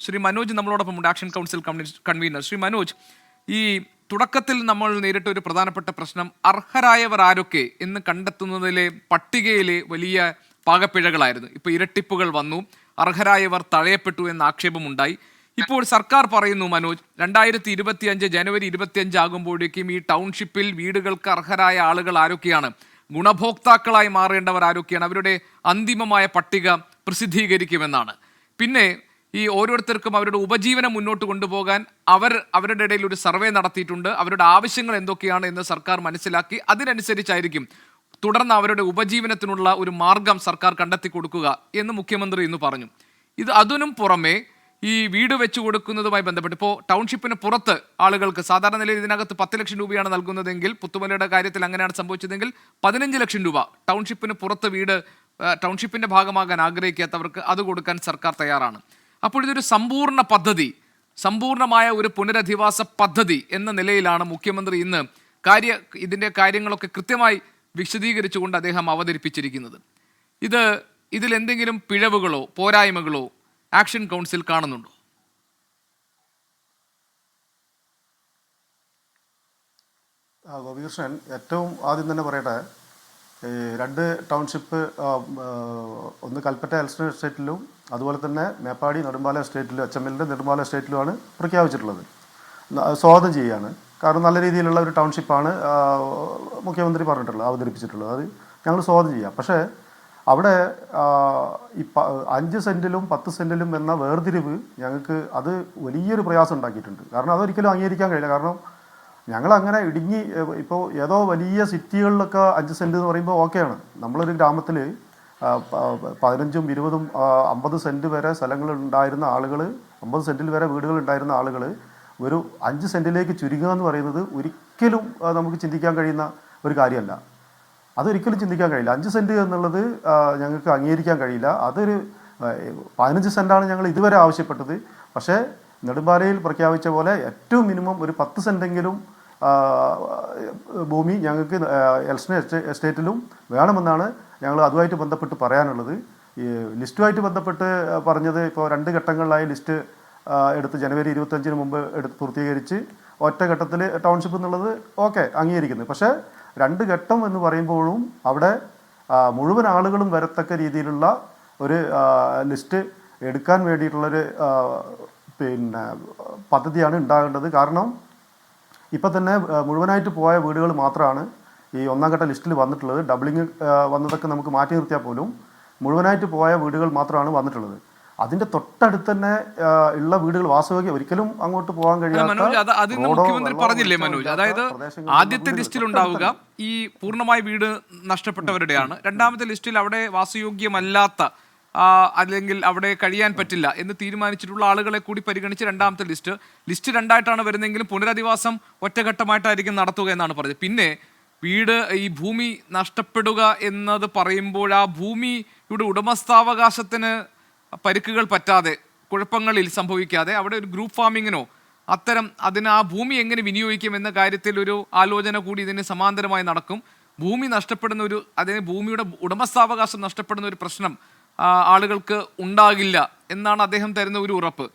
ശ്രീ മനോജ് നമ്മളോടൊപ്പമുണ്ട്, action council convener. Shri Manoj, ഈ തുടക്കത്തിൽ നമ്മൾ നേരിട്ട ഒരു പ്രധാനപ്പെട്ട പ്രശ്നം അർഹരായവർ ആരൊക്കെ എന്ന് കണ്ടെത്തുന്നതിലെ പട്ടികയിലെ വലിയ പാകപ്പിഴകളായിരുന്നു. ഇപ്പോൾ ഇരട്ടിപ്പുകൾ വന്നു, അർഹരായവർ തഴയപ്പെട്ടു എന്ന ആക്ഷേപമുണ്ടായി. ഇപ്പോൾ സർക്കാർ പറയുന്നു മനോജ്, 2025 ജനുവരി 25 ആകുമ്പോഴേക്കും ഈ ടൗൺഷിപ്പിൽ വീടുകൾക്ക് അർഹരായ ആളുകൾ ആരൊക്കെയാണ്, ഗുണഭോക്താക്കളായി മാറേണ്ടവർ ആരൊക്കെയാണ്, അവരുടെ അന്തിമമായ പട്ടിക പ്രസിദ്ധീകരിക്കുമെന്നാണ്. പിന്നെ ഈ ഓരോരുത്തർക്കും അവരുടെ ഉപജീവനം മുന്നോട്ട് കൊണ്ടുപോകാൻ അവരുടെ ഇടയിൽ ഒരു സർവേ നടത്തിയിട്ടുണ്ട്. അവരുടെ ആവശ്യങ്ങൾ എന്തൊക്കെയാണ് എന്ന് സർക്കാർ മനസ്സിലാക്കി അതിനനുസരിച്ചായിരിക്കും തുടർന്ന് അവരുടെ ഉപജീവനത്തിനുള്ള ഒരു മാർഗം സർക്കാർ കണ്ടെത്തി കൊടുക്കുക എന്ന് മുഖ്യമന്ത്രി ഇന്ന് പറഞ്ഞു. അതിനും പുറമെ ഈ വീട് വെച്ചു കൊടുക്കുന്നതുമായി ബന്ധപ്പെട്ട് ഇപ്പോൾ ടൗൺഷിപ്പിന് പുറത്ത് ആളുകൾക്ക് സാധാരണ നിലയിൽ ഇതിനകത്ത് 10 ലക്ഷം രൂപയാണ് നൽകുന്നതെങ്കിൽ പുത്തുമലയുടെ കാര്യത്തിൽ അങ്ങനെയാണ് സംഭവിച്ചതെങ്കിൽ 15 ലക്ഷം രൂപ ടൗൺഷിപ്പിന് പുറത്ത് വീട് ടൗൺഷിപ്പിന്റെ ഭാഗമാകാൻ ആഗ്രഹിക്കാത്തവർക്ക് അത് കൊടുക്കാൻ സർക്കാർ തയ്യാറാണ്. അപ്പോൾ ഇതൊരു സമ്പൂർണ്ണ പദ്ധതി, സമ്പൂർണ്ണമായ ഒരു പുനരധിവാസ പദ്ധതി എന്ന നിലയിലാണ് മുഖ്യമന്ത്രി ഇന്ന് ഇതിൻ്റെ കാര്യങ്ങളൊക്കെ കൃത്യമായി വിശദീകരിച്ചുകൊണ്ട് അദ്ദേഹം അവതരിപ്പിച്ചിരിക്കുന്നത്. ഇതിലെന്തെങ്കിലും പിഴവുകളോ പോരായ്മകളോ ആക്ഷൻ കൗൺസിൽ കാണുന്നുണ്ടോ? ഗോപികൃഷ്ണൻ, ഏറ്റവും ആദ്യം തന്നെ പറയട്ടെ, രണ്ട് ടൗൺഷിപ്പ്, ഒന്ന് കൽപ്പറ്റ എൽസ്റ്റൺ എസ്റ്റേറ്റിലും അതുപോലെ തന്നെ മേപ്പാടി നെടുമ്പാല എസ്റ്റേറ്റിലും HMLന്റെ നെടുമ്പാല എസ്റ്റേറ്റിലുമാണ് പ്രഖ്യാപിച്ചിട്ടുള്ളത്. സ്വാഗതം ചെയ്യുകയാണ്. കാരണം നല്ല രീതിയിലുള്ള ഒരു ടൗൺഷിപ്പാണ് മുഖ്യമന്ത്രി പറഞ്ഞിട്ടുള്ളത്, അവതരിപ്പിച്ചിട്ടുള്ളത്. അത് ഞങ്ങൾ സ്വാഗതം ചെയ്യാം. പക്ഷേ അവിടെ ഈ 5 സെൻറ്റിലും 10 സെൻറ്റിലും എന്ന വേർതിരിവ് ഞങ്ങൾക്ക് അത് വലിയൊരു പ്രയാസം ഉണ്ടാക്കിയിട്ടുണ്ട്. കാരണം അതൊരിക്കലും അംഗീകരിക്കാൻ കഴിയില്ല. കാരണം ഞങ്ങളങ്ങനെ ഇടുങ്ങി ഇപ്പോൾ ഏതോ വലിയ സിറ്റികളിലൊക്കെ 5 സെൻറ്റ് എന്ന് പറയുമ്പോൾ ഓക്കെയാണ്. നമ്മളൊരു ഗ്രാമത്തിൽ 15ഉം 20ഉം 50 സെൻറ്റ് വരെ സ്ഥലങ്ങൾ ഉണ്ടായിരുന്ന ആളുകൾ, 50 സെൻറ്റിൽ വരെ വീടുകൾ ഉണ്ടായിരുന്ന ആളുകൾ ഒരു 5 സെൻറ്റിലേക്ക് ചുരുങ്ങുക എന്ന് പറയുന്നത് ഒരിക്കലും നമുക്ക് ചിന്തിക്കാൻ കഴിയുന്ന ഒരു കാര്യമല്ല. അതൊരിക്കലും ചിന്തിക്കാൻ കഴിയില്ല. 5 സെൻറ്റ് എന്നുള്ളത് ഞങ്ങൾക്ക് അംഗീകരിക്കാൻ കഴിയില്ല. അതൊരു 15 സെൻറ്റാണ് ഞങ്ങൾ ഇതുവരെ ആവശ്യപ്പെട്ടത്. പക്ഷേ നെടുമ്പാലയിൽ പ്രഖ്യാപിച്ച പോലെ ഏറ്റവും മിനിമം ഒരു 10 സെൻറ്റെങ്കിലും ഭൂമി ഞങ്ങൾക്ക് എൽസ്റ്റൺ എസ്റ്റേറ്റിലും വേണമെന്നാണ് ഞങ്ങൾ അതുമായിട്ട് ബന്ധപ്പെട്ട് പറയാനുള്ളത്. ഈ ലിസ്റ്റുമായിട്ട് ബന്ധപ്പെട്ട് പറഞ്ഞത് ഇപ്പോൾ 2 ഘട്ടങ്ങളിലായി ലിസ്റ്റ് എടുത്ത് ജനുവരി 25 മുമ്പ് പൂർത്തീകരിച്ച് ഒറ്റ ഘട്ടത്തിൽ ടൗൺഷിപ്പ് എന്നുള്ളത് ഓക്കെ അംഗീകരിക്കുന്നത്. പക്ഷേ 2 ഘട്ടം എന്ന് പറയുമ്പോഴും അവിടെ മുഴുവൻ ആളുകളും വരത്തക്ക രീതിയിലുള്ള ഒരു ലിസ്റ്റ് എടുക്കാൻ വേണ്ടിയിട്ടുള്ളൊരു പദ്ധതിയാണ് ഉണ്ടാകേണ്ടത്. കാരണം ഇപ്പം തന്നെ മുഴുവനായിട്ട് പോയ വീടുകൾ മാത്രമാണ് ഈ 1ാം ഘട്ട ലിസ്റ്റിൽ വന്നിട്ടുള്ളത്. ഡബിളിങ് വന്നതൊക്കെ നമുക്ക് മാറ്റി നിർത്തിയാൽ പോലും മുഴുവനായിട്ട് പോയ വീടുകൾ മാത്രമാണ് വന്നിട്ടുള്ളത്. അതിന്റെ തൊട്ടടുത്ത് തന്നെ ഉള്ള വീടുകൾ വാസയോഗ്യം ഒരിക്കലും അങ്ങോട്ട് പോകാൻ കഴിയാത്ത മുഖ്യമന്ത്രി പറഞ്ഞില്ലേ മനോജ്, അതായത് ആദ്യത്തെ ലിസ്റ്റിൽ ഉണ്ടാവുക ഈ പൂർണ്ണമായി വീട് നഷ്ടപ്പെട്ടവരുടെയാണ്. രണ്ടാമത്തെ ലിസ്റ്റിൽ അവിടെ വാസയോഗ്യമല്ലാത്ത അല്ലെങ്കിൽ അവിടെ കഴിയാൻ പറ്റില്ല എന്ന് തീരുമാനിച്ചിട്ടുള്ള ആളുകളെ കൂടി പരിഗണിച്ച് രണ്ടാമത്തെ ലിസ്റ്റ് 2ആയിട്ടാണ് വരുന്നതെങ്കിലും പുനരധിവാസം ഒറ്റഘട്ടമായിട്ടായിരിക്കും നടത്തുക എന്നാണ് പറഞ്ഞത്. പിന്നെ ഈ ഭൂമി നഷ്ടപ്പെടുക എന്നത് പറയുമ്പോൾ ആ ഭൂമിയുടെ ഉടമസ്ഥാവകാശത്തിന് പരിക്കുകൾ പറ്റാതെ, കുഴപ്പങ്ങളിൽ സംഭവിക്കാതെ അവിടെ ഒരു ഗ്രൂപ്പ് ഫാമിങ്ങിനോ ആ ഭൂമി എങ്ങനെ വിനിയോഗിക്കും എന്ന കാര്യത്തിൽ ഒരു ആലോചന കൂടി ഇതിന് സമാന്തരമായി നടക്കും. ഭൂമി നഷ്ടപ്പെടുന്ന ഭൂമിയുടെ ഉടമസ്ഥാവകാശം നഷ്ടപ്പെടുന്ന ഒരു പ്രശ്നം ആളുകൾക്ക് ഉണ്ടാകില്ല എന്നാണ് അദ്ദേഹം തരുന്ന ഒരു ഉറപ്പ്.